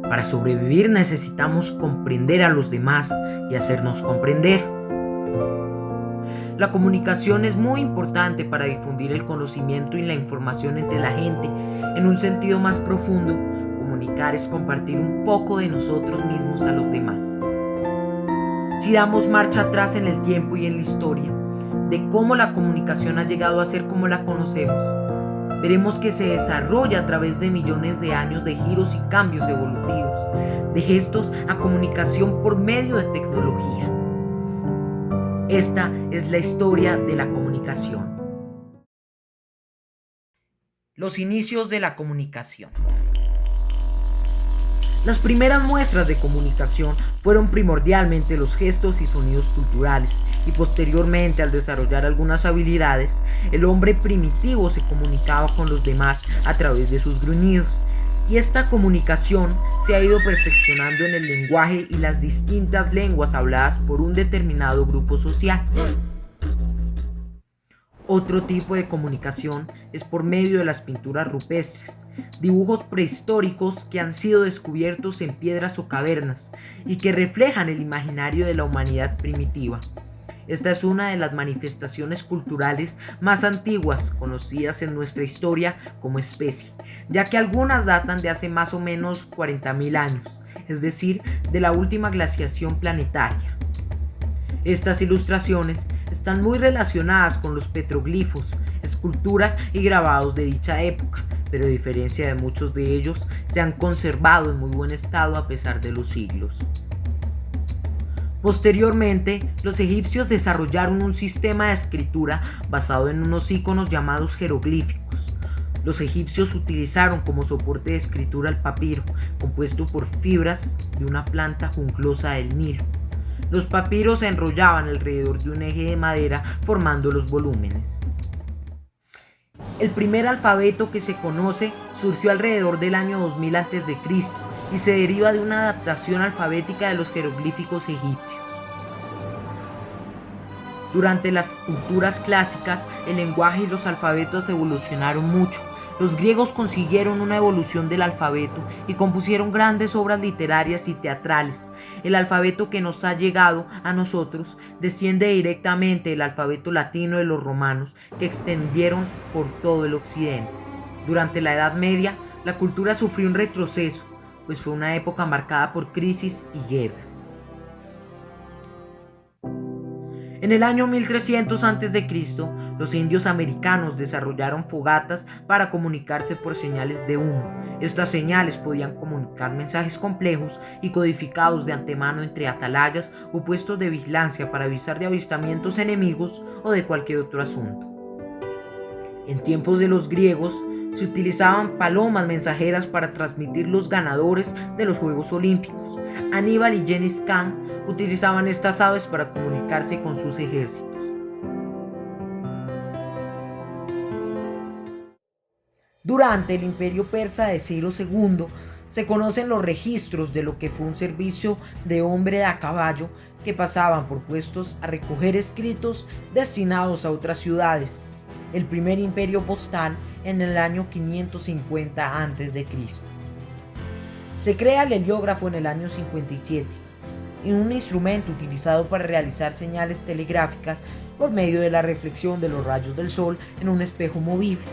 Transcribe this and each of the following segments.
Para sobrevivir necesitamos comprender a los demás y hacernos comprender. La comunicación es muy importante para difundir el conocimiento y la información entre la gente. En un sentido más profundo, comunicar es compartir un poco de nosotros mismos a los demás. Si damos marcha atrás en el tiempo y en la historia, de cómo la comunicación ha llegado a ser como la conocemos, veremos que se desarrolla a través de millones de años de giros y cambios evolutivos, de gestos a comunicación por medio de tecnología. Esta es la historia de la comunicación. Los inicios de la comunicación. Las primeras muestras de comunicación fueron primordialmente los gestos y sonidos culturales, y posteriormente, al desarrollar algunas habilidades, el hombre primitivo se comunicaba con los demás a través de sus gruñidos, y esta comunicación se ha ido perfeccionando en el lenguaje y las distintas lenguas habladas por un determinado grupo social. Otro tipo de comunicación es por medio de las pinturas rupestres, dibujos prehistóricos que han sido descubiertos en piedras o cavernas y que reflejan el imaginario de la humanidad primitiva. Esta es una de las manifestaciones culturales más antiguas conocidas en nuestra historia como especie, ya que algunas datan de hace más o menos 40.000 años, es decir, de la última glaciación planetaria. Estas ilustraciones están muy relacionadas con los petroglifos, esculturas y grabados de dicha época, pero a diferencia de muchos de ellos, se han conservado en muy buen estado a pesar de los siglos. Posteriormente, los egipcios desarrollaron un sistema de escritura basado en unos iconos llamados jeroglíficos. Los egipcios utilizaron como soporte de escritura el papiro, compuesto por fibras de una planta junglosa del Nilo. Los papiros se enrollaban alrededor de un eje de madera formando los volúmenes. El primer alfabeto que se conoce surgió alrededor del año 2000 a.C. y se deriva de una adaptación alfabética de los jeroglíficos egipcios. Durante las culturas clásicas, el lenguaje y los alfabetos evolucionaron mucho. Los griegos consiguieron una evolución del alfabeto y compusieron grandes obras literarias y teatrales. El alfabeto que nos ha llegado a nosotros desciende directamente del alfabeto latino de los romanos, que extendieron por todo el occidente. Durante la Edad Media, la cultura sufrió un retroceso, pues fue una época marcada por crisis y guerras. En el año 1300 a.C., los indios americanos desarrollaron fogatas para comunicarse por señales de humo. Estas señales podían comunicar mensajes complejos y codificados de antemano entre atalayas o puestos de vigilancia para avisar de avistamientos enemigos o de cualquier otro asunto. En tiempos de los griegos, se utilizaban palomas mensajeras para transmitir los ganadores de los Juegos Olímpicos. Aníbal y Gengis Khan utilizaban estas aves para comunicarse con sus ejércitos. Durante el Imperio Persa de Ciro II, se conocen los registros de lo que fue un servicio de hombre a caballo que pasaban por puestos a recoger escritos destinados a otras ciudades. El primer imperio postal en el año 550 a.C. Se crea el heliógrafo en el año 57, un instrumento utilizado para realizar señales telegráficas por medio de la reflexión de los rayos del sol en un espejo movible.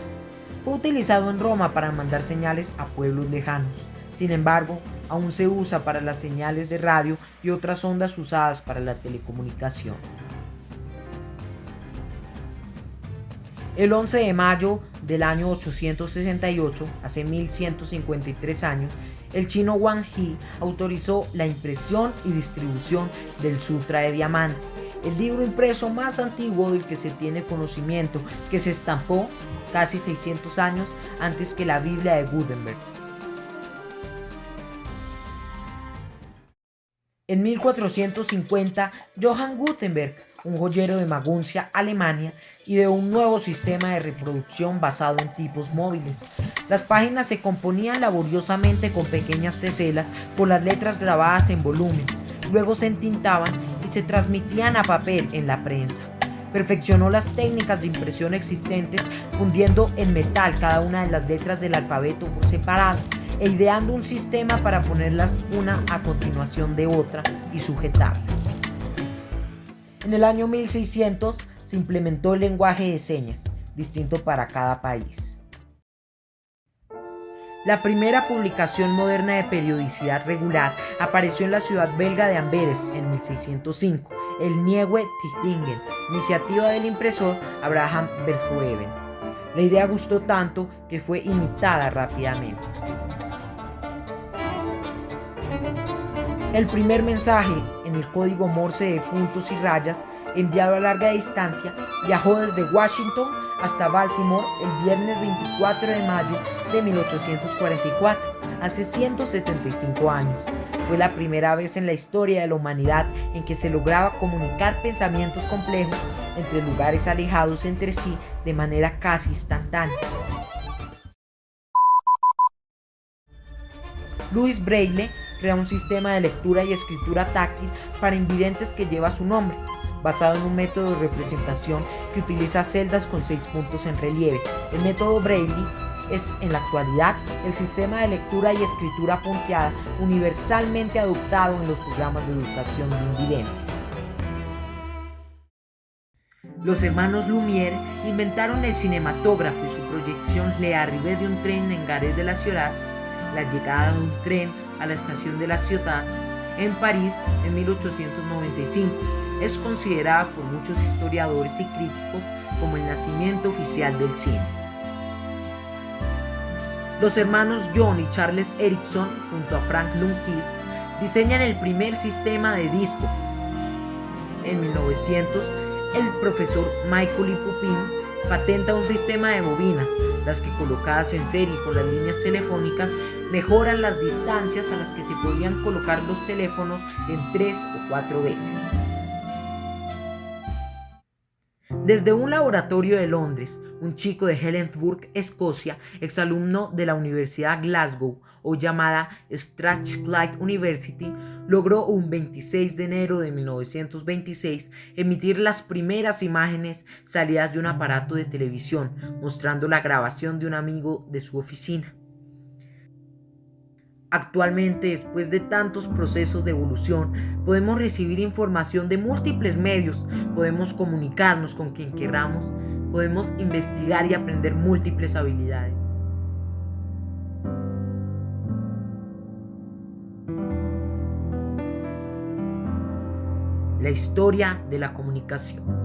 Fue utilizado en Roma para mandar señales a pueblos lejanos. Sin embargo, aún se usa para las señales de radio y otras ondas usadas para la telecomunicación. El 11 de mayo del año 868, hace 1153 años, el chino Wang He autorizó la impresión y distribución del Sutra de Diamante, el libro impreso más antiguo del que se tiene conocimiento, que se estampó casi 600 años antes que la Biblia de Gutenberg. En 1450, Johann Gutenberg, un joyero de Maguncia, Alemania, ideó un nuevo sistema de reproducción basado en tipos móviles. Las páginas se componían laboriosamente con pequeñas teselas con las letras grabadas en volumen, luego se entintaban y se transmitían a papel en la prensa. Perfeccionó las técnicas de impresión existentes, fundiendo en metal cada una de las letras del alfabeto por separado. e ideando un sistema para ponerlas una a continuación de otra y sujetarlas. En el año 1600 se implementó el lenguaje de señas, distinto para cada país. La primera publicación moderna de periodicidad regular apareció en la ciudad belga de Amberes en 1605, el Nieuwe Tijdingen, iniciativa del impresor Abraham Verhoeven. La idea gustó tanto que fue imitada rápidamente. El primer mensaje en el código Morse de puntos y rayas, enviado a larga distancia, viajó desde Washington hasta Baltimore el viernes 24 de mayo de 1844, hace 175 años. Fue la primera vez en la historia de la humanidad en que se lograba comunicar pensamientos complejos entre lugares alejados entre sí de manera casi instantánea. Louis Braille crea un sistema de lectura y escritura táctil para invidentes que lleva su nombre, basado en un método de representación que utiliza celdas con 6 puntos en relieve. El método Braille es, en la actualidad, el sistema de lectura y escritura punteada universalmente adoptado en los programas de educación de invidentes. Los hermanos Lumière inventaron el cinematógrafo y su proyección Le Arrivée d'un train en Gare de la Ciudad, la llegada de un tren a la estación de la Ciudad, en París en 1895. Es considerada por muchos historiadores y críticos como el nacimiento oficial del cine. Los hermanos John y Charles Ericsson, junto a Frank Lundquist, diseñan el primer sistema de disco. En 1900, el profesor Michael Pupin patenta un sistema de bobinas, las que colocadas en serie con las líneas telefónicas mejoran las distancias a las que se podían colocar los teléfonos en 3 o 4 veces. Desde un laboratorio de Londres, un chico de Helensburgh, Escocia, exalumno de la Universidad Glasgow, o llamada Strathclyde University, logró un 26 de enero de 1926 emitir las primeras imágenes salidas de un aparato de televisión, mostrando la grabación de un amigo de su oficina. Actualmente, después de tantos procesos de evolución, podemos recibir información de múltiples medios, podemos comunicarnos con quien queramos, podemos investigar y aprender múltiples habilidades. La historia de la comunicación.